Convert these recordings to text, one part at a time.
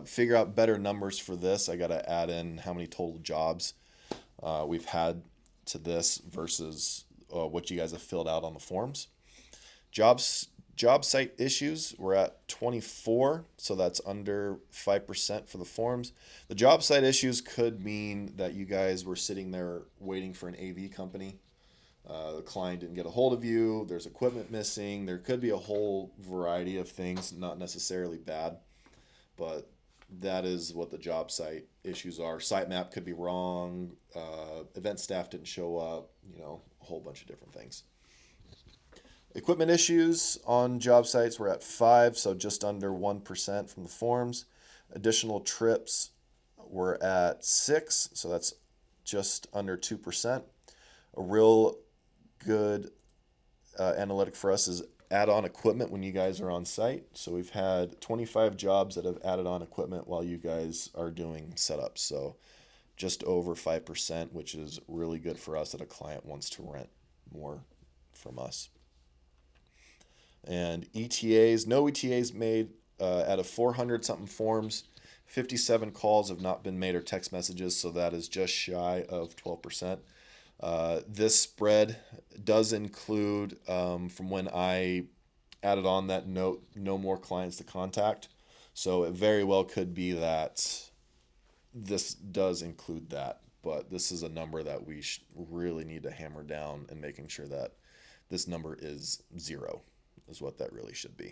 figure out better numbers for this, I got to add in how many total jobs we've had to this versus what you guys have filled out on the forms. Jobs job site issues, we're at 24, so that's under 5% for the forms. The job site issues could mean that you guys were sitting there waiting for an AV company. The client didn't get a hold of you, there's equipment missing, there could be a whole variety of things, not necessarily bad, but that is what the job site issues are. Site map could be wrong, event staff didn't show up, a whole bunch of different things. Equipment issues on job sites, we're at 5, so just under 1% from the forms. Additional trips, we're at 6, so that's just under 2%. A real good analytic for us is add-on equipment when you guys are on site. So we've had 25 jobs that have added on equipment while you guys are doing setups. So just over 5%, which is really good for us that a client wants to rent more from us. And ETAs, no ETAs made out of 400 something forms. 57 calls have not been made or text messages, so that is just shy of 12%. This spread does include from when I added on that note, no more clients to contact. So it very well could be that this does include that, but this is a number that we really need to hammer down and making sure that this number is 0 is what that really should be.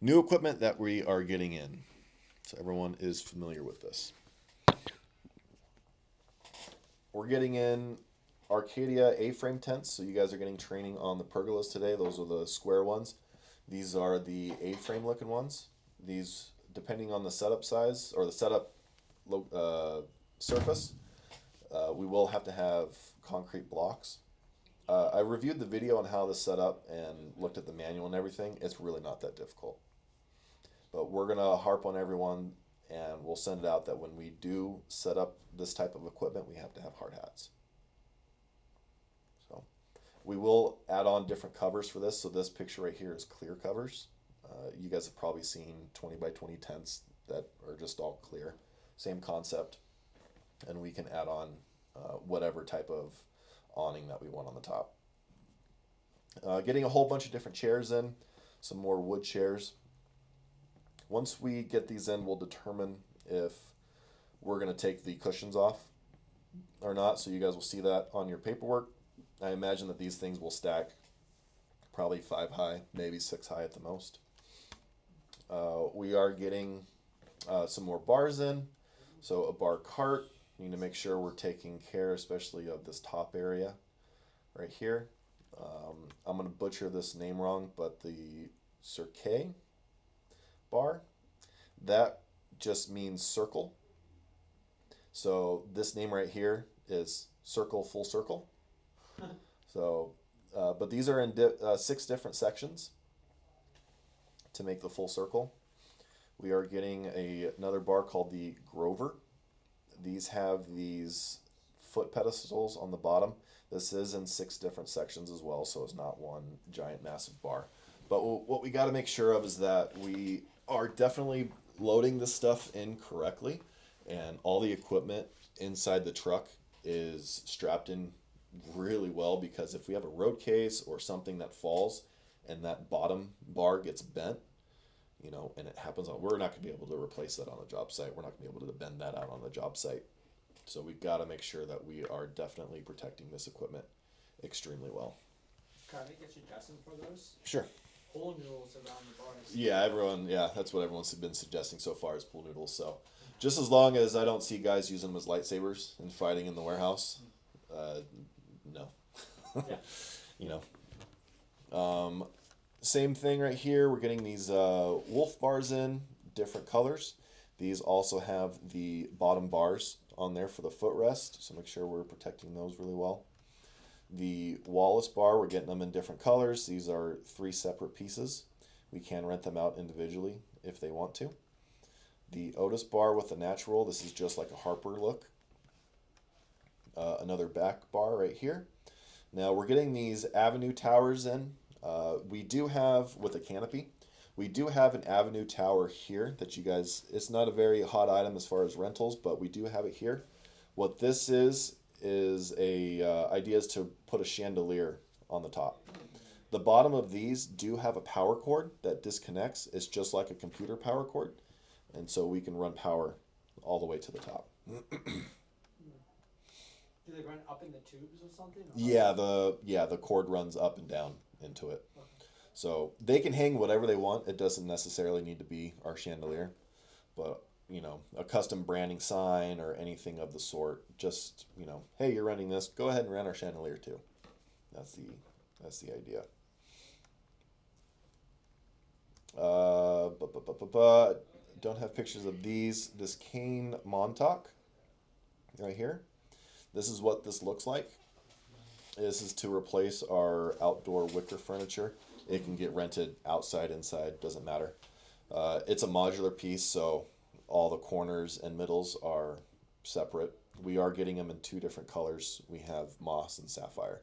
New equipment that we are getting in. So everyone is familiar with this. We're getting in Arcadia A-frame tents, so you guys are getting training on the pergolas today. Those are the square ones. These are the A-frame looking ones. These, depending on the setup size or the setup surface, we will have to have concrete blocks. I reviewed the video on how this set up and looked at the manual and everything. It's really not that difficult. But we're going to harp on everyone and we'll send it out that when we do set up this type of equipment, we have to have hard hats. So we will add on different covers for this. So this picture right here is clear covers. You guys have probably seen 20 by 20 tents that are just all clear. Same concept. And we can add on whatever type of awning that we want on the top. Getting a whole bunch of different chairs in, some more wood chairs. Once we get these in, we'll determine if we're going to take the cushions off or not, so you guys will see that on your paperwork. I imagine that these things will stack probably 5 high, maybe 6 high at the most. We are getting some more bars in, so a bar cart. We need to make sure we're taking care, especially of this top area right here. I'm going to butcher this name wrong, but the cirque bar, that just means circle. So this name right here is circle full circle. So, but these are in 6 different sections to make the full circle. We are getting another bar called the Grover. These have these foot pedestals on the bottom. This is in 6 different sections as well, so it's not one giant massive bar. But what we got to make sure of is that we are definitely loading this stuff in correctly, and all the equipment inside the truck is strapped in really well, because if we have a road case or something that falls and that bottom bar gets bent, and it happens we're not going to be able to replace that on a job site. We're not going to be able to bend that out on a job site. So we've got to make sure that we are definitely protecting this equipment extremely well. Can I get suggestions for those? Sure. Pool noodles around the bars. Yeah, that's what everyone's been suggesting so far is pool noodles. So just as long as I don't see guys using them as lightsabers and fighting in the warehouse, no. Yeah. Same thing right here. We're getting these wolf bars in different colors. These also have the bottom bars on there for the footrest, so make sure we're protecting those really well. The Wallace bar, we're getting them in different colors. These are 3 separate pieces. We can rent them out individually if they want to. The Otis bar with the natural, this is just like a Harper look. Another back bar right here. Now we're getting these Avenue towers in. We do have, with a canopy, We do have an Avenue Tower here that you guys, it's not a very hot item as far as rentals, but we do have it here. What this is a idea is to put a chandelier on the top. The bottom of these do have a power cord that disconnects. It's just like a computer power cord, and so we can run power all the way to the top. Do they run up in the tubes or something? Or The cord runs up and down into it. Okay. So they can hang whatever they want. It doesn't necessarily need to be our chandelier, but a custom branding sign or anything of the sort. Just hey, you're running this. Go ahead and run our chandelier too. That's the idea. Don't have pictures of these. This cane Montauk right here. This is what this looks like. This is to replace our outdoor wicker furniture. It can get rented outside, inside, doesn't matter. It's a modular piece, so all the corners and middles are separate. We are getting them in two different colors. We have moss and sapphire.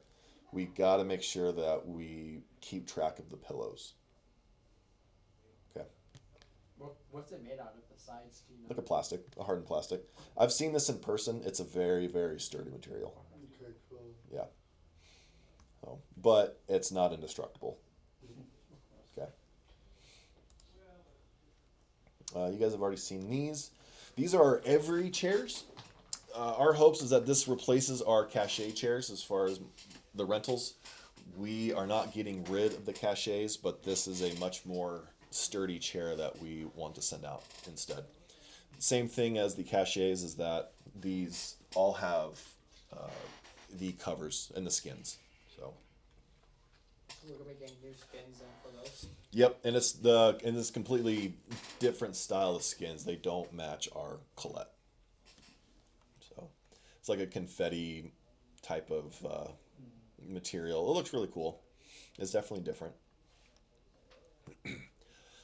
We got to make sure that we keep track of the pillows. Okay. What's it made out of? The sides, do you know? Like a plastic, a hardened plastic. I've seen this in person. It's a very, very sturdy material. Okay, cool. Yeah. So, but it's not indestructible. Okay. You guys have already seen these. These are our every chairs. Our hopes is that this replaces our cachet chairs as far as the rentals. We are not getting rid of the cachets, but this is a much more sturdy chair that we want to send out instead. Same thing as the cachets is that these all have the covers and the skins. So We're gonna be getting new skins in for those. yep, and it's completely different style of skins. They don't match our Colette. So it's like a confetti type of material. It looks really cool. It's definitely different.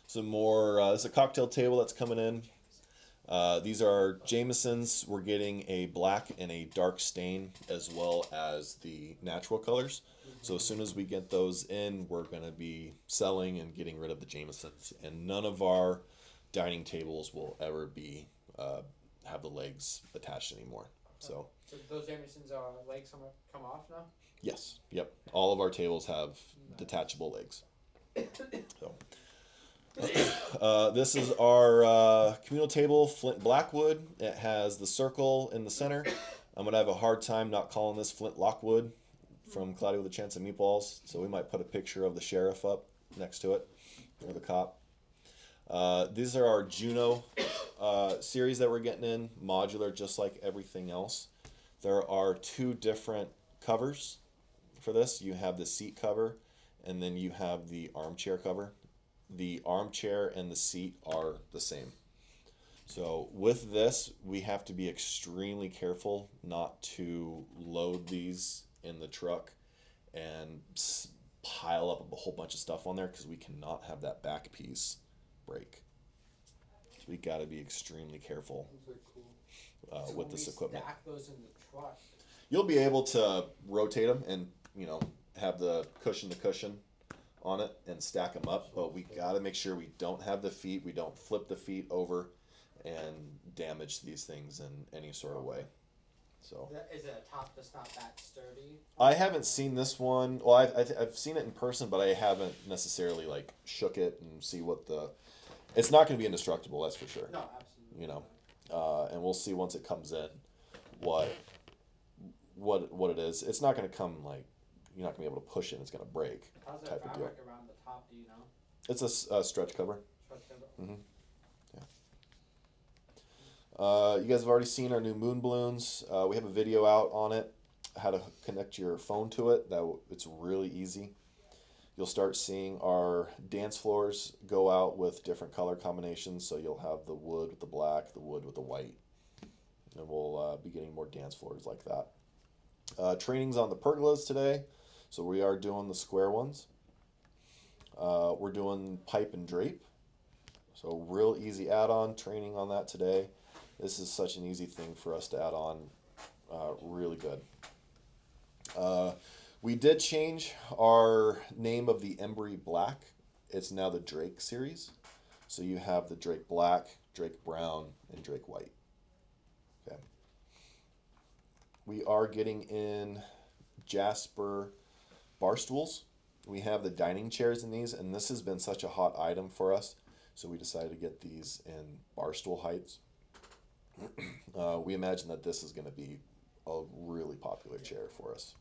Some more. This is a cocktail table that's coming in. These are Jamesons. We're getting a black and a dark stain as well as the natural colors. So as soon as we get those in, we're going to be selling and getting rid of the Jamesons. And none of our dining tables will ever be have the legs attached anymore. So those Jamesons are legs come off now? yes, yep. All of our tables have detachable legs. So. This is our communal table, Flint Blackwood. It has the circle in the center. I'm going to have a hard time not calling this Flint Lockwood from Cloudy with a Chance of Meatballs, so we might put a picture of the sheriff up next to it, or the cop. These are our Juno series that we're getting in, modular just like everything else. There are two different covers for this. You have the seat cover, and then you have the armchair cover. The armchair and the seat are the same. So with this, we have to be extremely careful not to load these in the truck and pile up a whole bunch of stuff on there because we cannot have that back piece break. So we got to be extremely careful Those are cool. So with when this we equipment. stack those in the truck. You'll be able to rotate them and have the cushion to cushion on it and stack them up, but we got to make sure we don't have the feet, we don't flip the feet over and damage these things in any sort of way. So Is it a top that's not that sturdy? I haven't seen this one. Well, I've seen it in person, but I haven't necessarily like shook it and see what it's not going to be indestructible, that's for sure. No, absolutely. And we'll see once it comes in what it is. It's not going to come like you're not going to be able to push it and it's going to break. How's that type of deal. fabric around the top, do you know? It's a stretch cover. Stretch cover? Mm-hmm. You guys have already seen our new moon balloons. We have a video out on it, how to connect your phone to it. It's really easy. You'll start seeing our dance floors go out with different color combinations. So you'll have the wood with the black, the wood with the white. And we'll be getting more dance floors like that. Training's on the pergolas today. So we are doing the square ones. We're doing pipe and drape. So real easy add-on training on that today. This is such an easy thing for us to add on. Really good. We did change our name of the Embry Black. it's now the Drake series. So you have the Drake Black, Drake Brown, and Drake White. Okay. We are getting in Jasper bar stools. We have the dining chairs in these, and this has been such a hot item for us. So we decided to get these in bar stool heights. We imagine that this is going to be a really popular chair for us.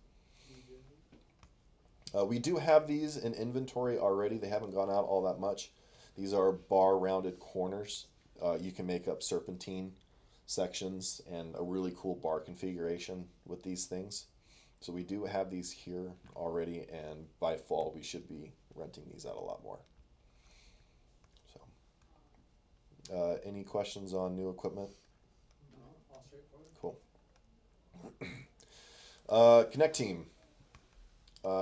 We do have these in inventory already. They haven't gone out all that much. These are bar rounded corners. You can make up serpentine sections and a really cool bar configuration with these things. So we do have these here already, and by fall we should be renting these out a lot more. So, any questions on new equipment? No, all straightforward. Cool. Connectteam.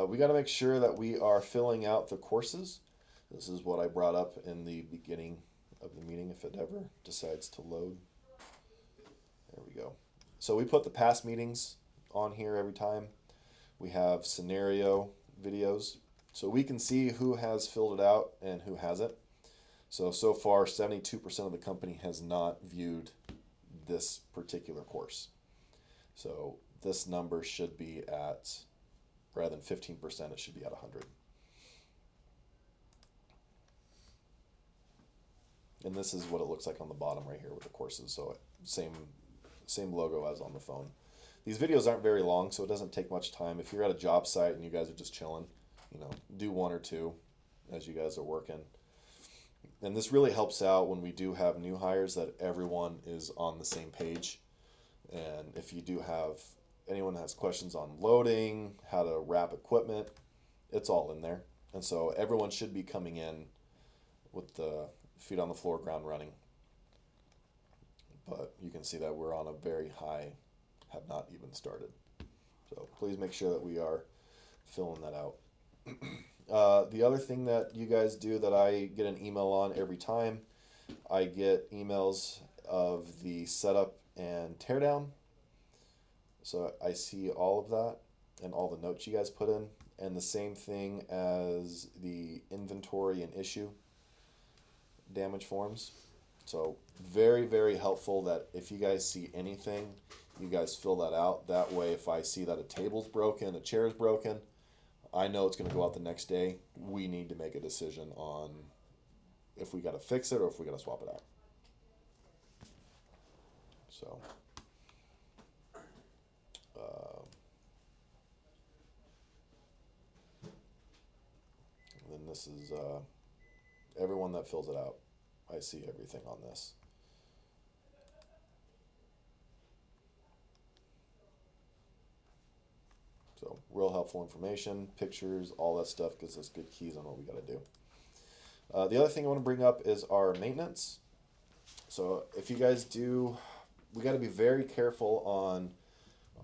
We got to make sure that we are filling out the courses. This is what I brought up in the beginning of the meeting, if it ever decides to load. There we go. So we put the past meetings on here every time. We have scenario videos, so we can see who has filled it out and who hasn't. So far, 72% of the company has not viewed this particular course. So this number should be at, rather than 15%, it should be at 100. And this is what it looks like on the bottom right here with the courses. So same logo as on the phone. These videos aren't very long, so it doesn't take much time. If you're at a job site and you guys are just chilling, do one or two as you guys are working. And this really helps out when we do have new hires, that everyone is on the same page. And if you do have anyone has questions on loading, how to wrap equipment, it's all in there. And so everyone should be coming in with the feet on the floor, ground running. But you can see that we're on a very high, have not even started. So please make sure that we are filling that out. The other thing that you guys do that I get an email on every time, I get emails of the setup and teardown. So I see all of that and all the notes you guys put in, and the same thing as the inventory and issue damage forms. So very, very helpful that if you guys see anything, you guys fill that out. That way, if I see that a table's broken, a chair's broken, I know it's going to go out the next day. We need to make a decision on if we got to fix it or if we got to swap it out. So, and then this is everyone that fills it out. I see everything on this. So real helpful information, pictures, all that stuff gives us good keys on what we got to do. The other thing I want to bring up is our maintenance. So if you guys do, we got to be very careful on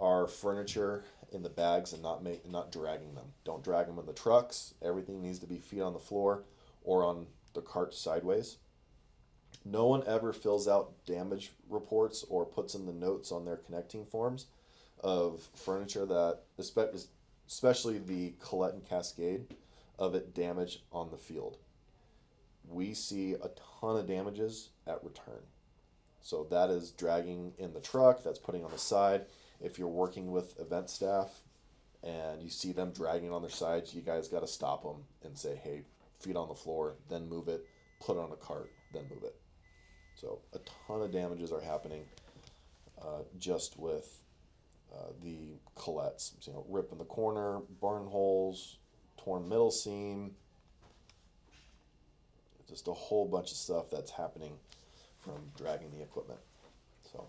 our furniture in the bags and not dragging them. Don't drag them in the trucks. Everything needs to be feet on the floor or on the cart sideways. No one ever fills out damage reports or puts in the notes on their Connectteam forms of furniture that, especially the Colette and Cascade, of it damaged on the field. We see a ton of damages at return. So that is dragging in the truck, that's putting on the side. If you're working with event staff and you see them dragging on their sides, you guys got to stop them and say, hey, feet on the floor, then move it, put it on a cart, then move it. So a ton of damages are happening just with the Colettes. So, rip in the corner, burn holes, torn middle seam, just a whole bunch of stuff that's happening from dragging the equipment. So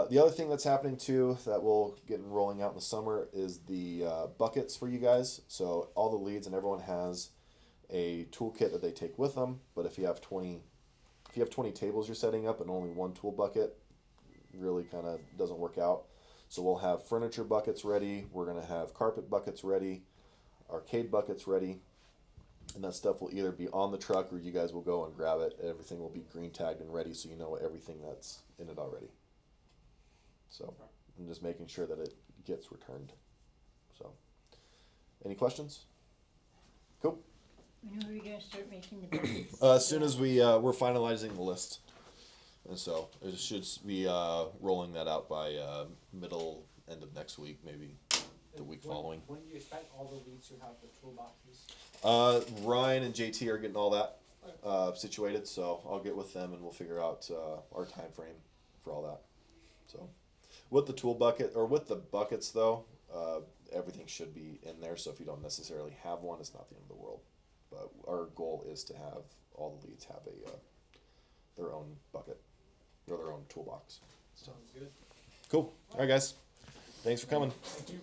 the other thing that's happening too that we'll get rolling out in the summer is the buckets for you guys. So all the leads and everyone has a toolkit that they take with them, but if you have 20 tables you're setting up and only one tool bucket, really kind of doesn't work out. So we'll have furniture buckets ready, we're going to have carpet buckets ready, arcade buckets ready, and that stuff will either be on the truck or you guys will go and grab it. Everything will be green tagged and ready so you know everything that's in it already. So I'm just making sure that it gets returned. So any questions? Cool. When are we gonna start making the buckets? As soon as we're finalizing the list, and so it should be rolling that out by end of next week, maybe the week following. When do you expect all the leads to have the toolboxes? Ryan and JT are getting all that situated, so I'll get with them and we'll figure out our time frame for all that. So, with the tool bucket or with the buckets though, everything should be in there. So if you don't necessarily have one, it's not the end of the world. But our goal is to have all the leads have their own bucket or their own toolbox. Sounds good. Cool. All right, guys. Thanks for coming. Thank you.